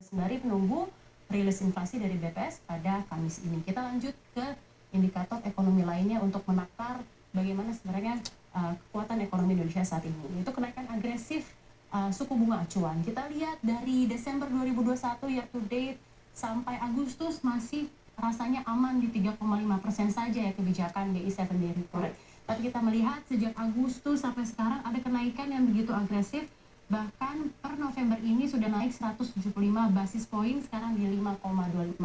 Sembari menunggu rilis inflasi dari BPS pada Kamis ini. Kita lanjut ke indikator ekonomi lainnya untuk menakar bagaimana sebenarnya kekuatan ekonomi Indonesia saat ini. Itu kenaikan agresif suku bunga acuan. Kita lihat dari Desember 2021 year to date sampai Agustus masih rasanya aman di 3,5% saja ya kebijakan BI 7-day report. Tapi kita melihat sejak Agustus sampai sekarang ada kenaikan yang begitu agresif. Bahkan per November ini sudah naik 175 basis poin, sekarang di 5,25%.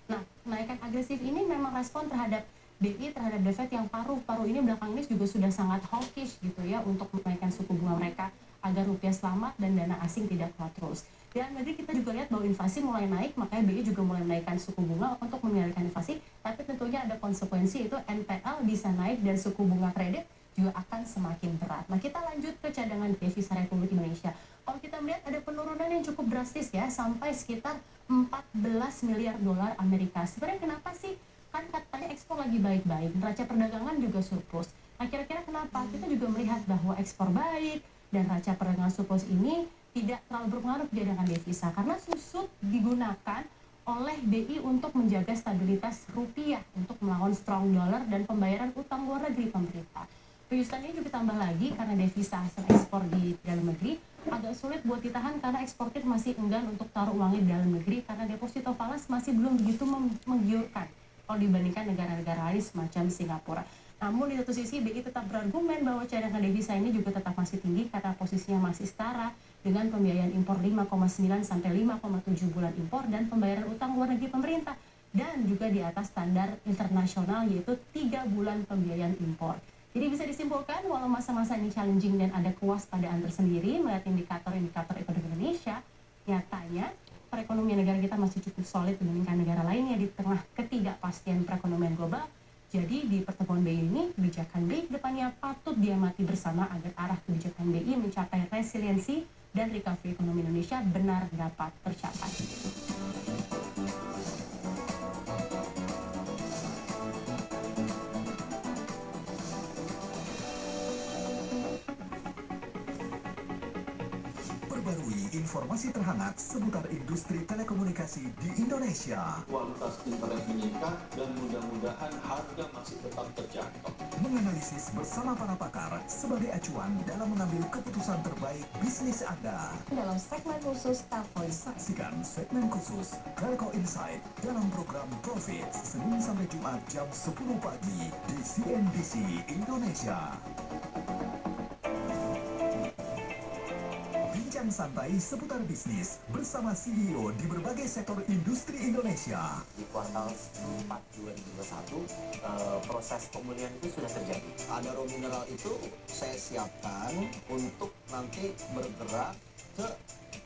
Nah, kenaikan agresif ini memang respon terhadap BI, terhadap The Fed yang paruh ini belakang ini juga sudah sangat hawkish gitu ya untuk menaikkan suku bunga mereka agar rupiah selamat dan dana asing tidak kuat terus. Di dalam negeri kita juga lihat bahwa inflasi mulai naik, makanya BI juga mulai menaikkan suku bunga untuk mengendalikan inflasi, tapi tentunya ada konsekuensi, itu NPL bisa naik dan suku bunga kredit juga akan semakin berat. Nah, kita lanjut ke cadangan devisa Republik Indonesia. Kalau kita melihat ada penurunan yang cukup drastis ya, sampai sekitar 14 miliar dolar Amerika. Sebenarnya kenapa sih? Kan katanya ekspor lagi baik-baik, neraca perdagangan juga surplus. Nah, kira-kira kenapa? Kita juga melihat bahwa ekspor baik dan neraca perdagangan surplus ini tidak terlalu berpengaruh ke cadangan devisa karena susut digunakan oleh BI untuk menjaga stabilitas rupiah untuk melawan strong dollar dan pembayaran utang luar negeri pemerintah. Penyusutan ini juga tambah lagi karena devisa hasil ekspor di dalam negeri agak sulit buat ditahan karena eksportir masih enggan untuk taruh uangnya di dalam negeri karena deposito falas masih belum begitu menggiurkan kalau dibandingkan negara-negara lain semacam Singapura. Namun di satu sisi BI tetap berargumen bahwa cadangan devisa ini juga tetap masih tinggi karena posisinya masih setara dengan pembiayaan impor 5,9 sampai 5,7 bulan impor dan pembayaran utang luar negeri pemerintah dan juga di atas standar internasional yaitu 3 bulan pembiayaan impor. Jadi bisa disimpulkan walau masa-masa ini challenging dan ada kewaspadaan tersendiri melihat indikator-indikator ekonomi Indonesia, nyatanya perekonomian negara kita masih cukup solid dibandingkan negara lainnya di tengah ketidakpastian perekonomian global. Jadi di pertemuan BI ini, kebijakan BI depannya patut diamati bersama agar arah kebijakan BI mencapai resiliensi dan recovery ekonomi Indonesia benar dapat tercapai. Perbarui informasi terhangat seputar industri telekomunikasi di Indonesia. Kualitas internet meningkat dan mudah-mudahan harga masih tetap terjangkau. Menganalisis bersama para pakar sebagai acuan dalam mengambil keputusan terbaik bisnis Anda. Dalam segmen khusus Telco, Saksikan segmen khusus Telco Insight dalam program Profit Senin sampai Jumat jam 10 pagi di CNBC Indonesia. Bincang santai seputar bisnis bersama CEO di berbagai sektor industri Indonesia. Di kuartal 4 2021 proses pemulihan itu sudah terjadi. Ada raw mineral itu saya siapkan untuk nanti bergerak ke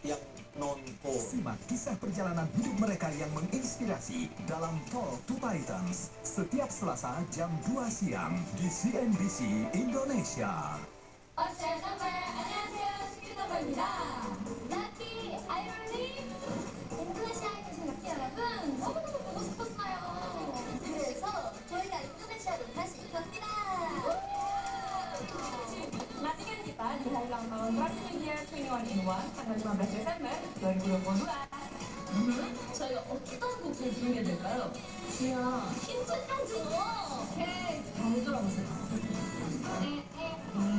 yang non-core. Simak kisah perjalanan hidup mereka yang menginspirasi dalam Talk to Titans setiap Selasa jam 2 siang di CNBC Indonesia. 입니다. 나티 아이돌님 인도네시아에 계신 나티 여러분 너무너무 보고 싶었어요. 그래서 저희가 인도네시아로 다시 갑니다. Nantikan kita di hari ulang tahun Transmedia 21 in 1 tanggal 15 Desember 2022. 저희가 어떤 곡을 부르게 될까요? 지야 힌트 좀 줘. 오케이 잘 들어보세요. 진짜 엄마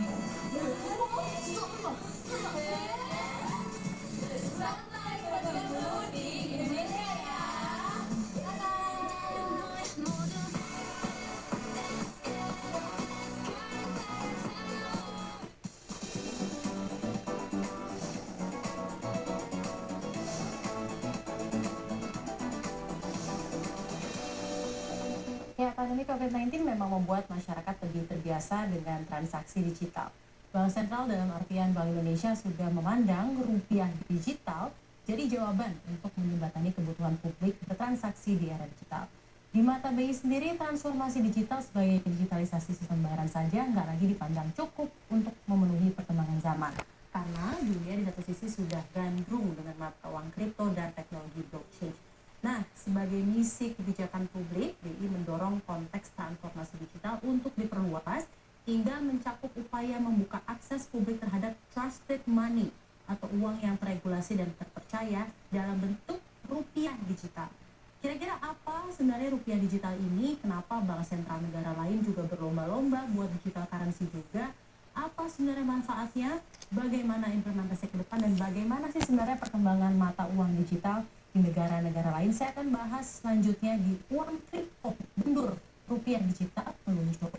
Ya, pandemi COVID-19 memang membuat masyarakat lebih terbiasa dengan transaksi digital. Bank Sentral dalam artian Bank Indonesia sudah memandang rupiah digital jadi jawaban untuk menjembatani kebutuhan publik bertransaksi di era digital. Di mata BI sendiri, transformasi digital sebagai digitalisasi sistem pembayaran saja nggak lagi dipandang cukup untuk memenuhi perkembangan zaman. Karena dunia di satu sisi sudah gandrung dengan mata uang kripto dan teknologi blockchain. Nah, sebagai misi kebijakan publik, BI mendorong konteks transformasi digital untuk diperluas hingga mencakup upaya membuka akses publik terhadap trusted money atau uang yang teregulasi dan terpercaya dalam bentuk rupiah digital. Kira-kira apa sebenarnya rupiah digital ini? Kenapa bank sentral negara lain juga berlomba-lomba buat digital currency juga? Apa sebenarnya manfaatnya? Bagaimana implementasi ke depan? Dan bagaimana sih sebenarnya perkembangan mata uang digital di negara-negara lain? Saya akan bahas selanjutnya di Uang Kripto Bendur Rupiah Digital Meluncur.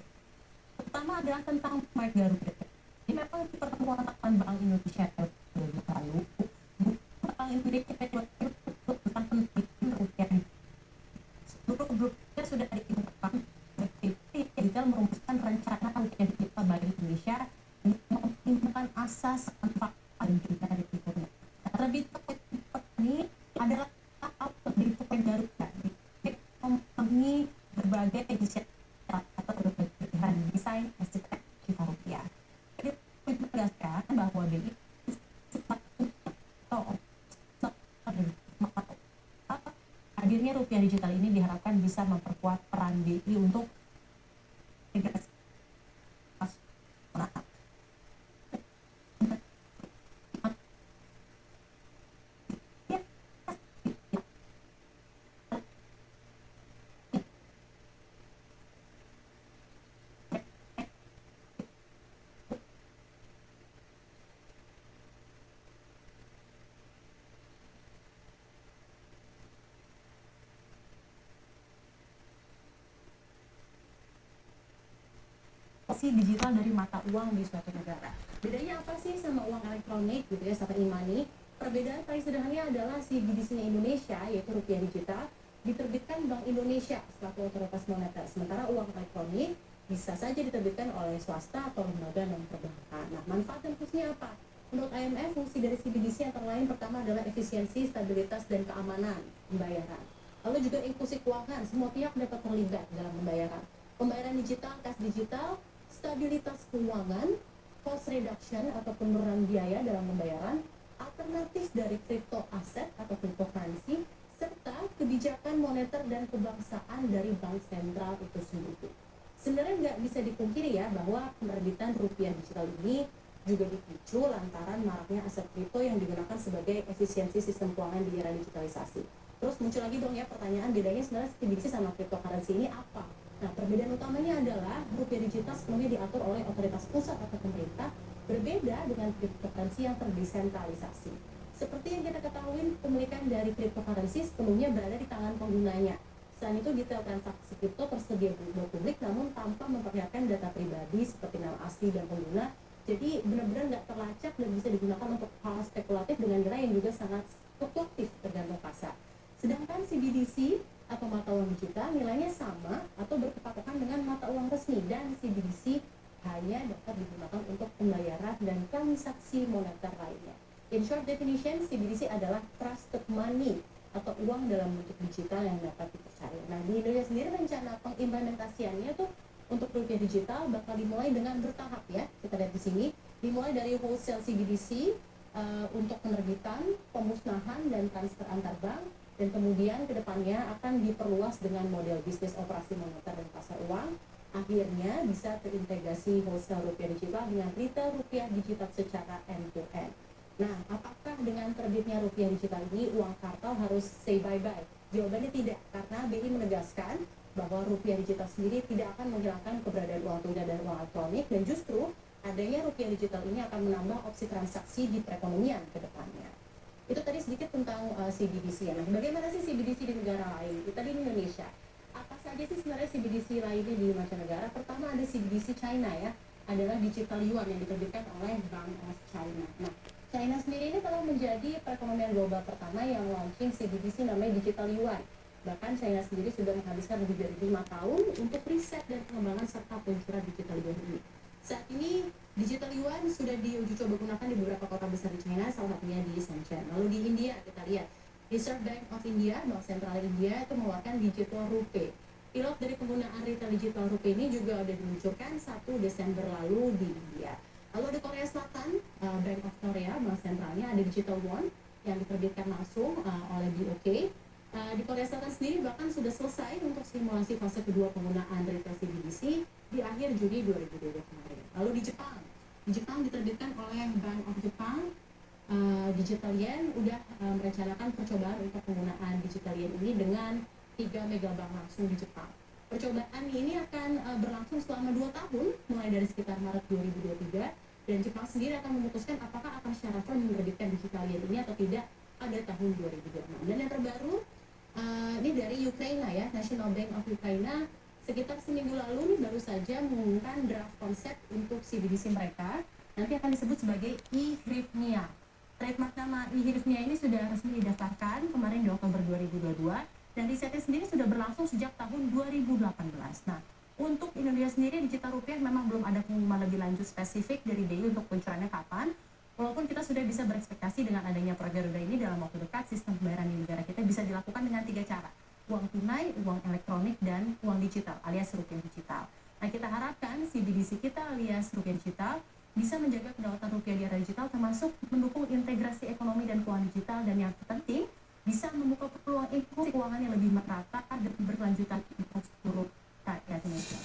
Pertama adalah tentang Mike Garuda. Ini memang di pertemuan Bank Indonesia lalu, Bank Indonesia tentang penelitian rupiah seluruh grupnya sudah diungkapkan digital merumuskan rencana rupiah digital Bank Indonesia untuk mempertimbangkan asas manfaat dan juga risikonya. Terlebih ini adalah dari Poin Garuda memenuhi berbagai inisiatif atau berbagai desain estetik kita rupiah. Jadi menegaskan bahwa BI hadirnya rupiah digital ini diharapkan bisa memperkuat peran BI untuk digital dari mata uang di suatu negara. Bedanya apa sih sama uang elektronik gitu ya, sama e-money? Perbedaan paling sederhananya adalah CBDC-nya Indonesia, yaitu rupiah digital, diterbitkan Bank Indonesia selaku otoritas moneter. Sementara uang elektronik bisa saja diterbitkan oleh swasta atau lembaga non-perbankan. Nah, manfaat dan fungsinya apa? Menurut IMF, fungsi dari CBDC antara lain pertama adalah efisiensi, stabilitas, dan keamanan pembayaran. Lalu juga inklusi keuangan, semua pihak dapat terlibat dalam pembayaran. Pembayaran digital, kas digital, stabilitas keuangan, cost reduction atau penurunan biaya dalam pembayaran, alternatif dari kripto aset atau cryptocurrency, serta kebijakan moneter dan kebangsaan dari bank sentral itu sendiri. Sebenarnya nggak bisa dipungkiri ya bahwa penerbitan rupiah digital ini juga dipicu lantaran maraknya aset kripto yang digunakan sebagai efisiensi sistem keuangan di era digitalisasi. Terus muncul lagi dong ya pertanyaan, bedanya sebenarnya CBDC sama cryptocurrency ini apa? Nah, perbedaan utamanya adalah rupiah digital sepenuhnya diatur oleh otoritas pusat atau pemerintah, berbeda dengan cryptocurrency yang terdesentralisasi. Seperti yang kita ketahui, pemilikan dari cryptocurrency sepenuhnya berada di tangan penggunanya. Selain itu, detail transaksi kripto tersedia di publik namun tanpa memperlihatkan data pribadi seperti nama asli dan pengguna. Jadi benar-benar nggak terlacak dan bisa digunakan untuk hal spekulatif dengan nilai yang juga sangat fluktuatif tergantung pasar. Sedangkan CBDC atau mata uang digital nilainya sama atau berkepatokan dengan mata uang resmi, dan CBDC hanya dapat digunakan untuk pembayaran dan transaksi moneter lainnya. In short definition, CBDC adalah trusted money atau uang dalam bentuk digital yang dapat dipercaya. Nah, di Indonesia sendiri rencana pengimplementasiannya tuh untuk rupiah digital bakal dimulai dengan bertahap ya. Kita lihat di sini, dimulai dari wholesale CBDC untuk penerbitan, pemusnahan, dan transfer antar bank. Dan kemudian kedepannya akan diperluas dengan model bisnis operasi moneter dan pasar uang. Akhirnya bisa terintegrasi wholesale rupiah digital dengan retail rupiah digital secara end-to-end. Nah, apakah dengan terbitnya rupiah digital ini uang kartal harus say bye-bye? Jawabannya tidak, karena BI menegaskan bahwa rupiah digital sendiri tidak akan menghilangkan keberadaan uang tunai dan uang elektronik, dan justru adanya rupiah digital ini akan menambah opsi transaksi di perekonomian ke depannya. Itu tadi sedikit tentang CBDC ya. Nah, bagaimana sih CBDC di negara lain? Kita di Indonesia. Apa saja sih sebenarnya CBDC lainnya di mancanegara? Pertama ada CBDC China ya, adalah digital yuan yang diterbitkan oleh Bank of China. Nah, China sendiri ini telah menjadi perekonomian global pertama yang launching CBDC namanya digital yuan. Bahkan China sendiri sudah menghabiskan lebih dari 5 tahun untuk riset dan pengembangan serta peluncuran digital yuan ini. Saat ini digital yuan sudah diuji coba gunakan di beberapa kota besar di China, salah satunya di Shenzhen. Lalu di India kita lihat, Reserve Bank of India, Bank Sentral India itu mengeluarkan digital rupee. Pilot dari penggunaan retail digital rupee ini juga sudah diluncurkan 1 Desember lalu di India. Lalu di Korea Selatan, Bank of Korea, bank sentralnya ada digital won yang diterbitkan langsung oleh BOK. Di Korea Selatan sendiri bahkan sudah selesai untuk simulasi fase kedua penggunaan retail CBDC di akhir Juni 2022 kemarin. Lalu di Jepang diterbitkan oleh Bank of Japan Digital Yen udah merencanakan percobaan untuk penggunaan Digital Yen ini dengan 3 megabank langsung di Jepang. Percobaan ini akan berlangsung selama 2 tahun, mulai dari sekitar Maret 2023, dan Jepang sendiri akan memutuskan apakah akan secara firm menerbitkan Digital Yen ini atau tidak pada tahun 2026. Dan yang terbaru, ini dari Ukraina ya, National Bank of Ukraina, sekitar seminggu lalu baru saja mengumumkan draft konsep untuk CBDC mereka, nanti akan disebut sebagai e-hryvnia. Trademark nama e-hryvnia ini sudah resmi didaftarkan kemarin di Oktober 2022, dan risetnya sendiri sudah berlangsung sejak tahun 2018. Nah, untuk Indonesia sendiri digital rupiah memang belum ada pengumuman lebih lanjut spesifik dari BI untuk peluncurannya kapan. Walaupun kita sudah bisa berekspektasi dengan adanya proyek Garuda ini dalam waktu dekat, sistem pembayaran di negara kita bisa dilakukan dengan 3 cara. Uang tunai, uang elektronik, dan uang digital alias rupiah digital. Nah, kita harapkan CBDC kita alias rupiah digital bisa menjaga kedaulatan rupiah di era digital, termasuk mendukung integrasi ekonomi dan keuangan digital, dan yang terpenting bisa membuka peluang inklusi keuangan yang lebih merata dan berkelanjutan infrastruktur rakyat Indonesia.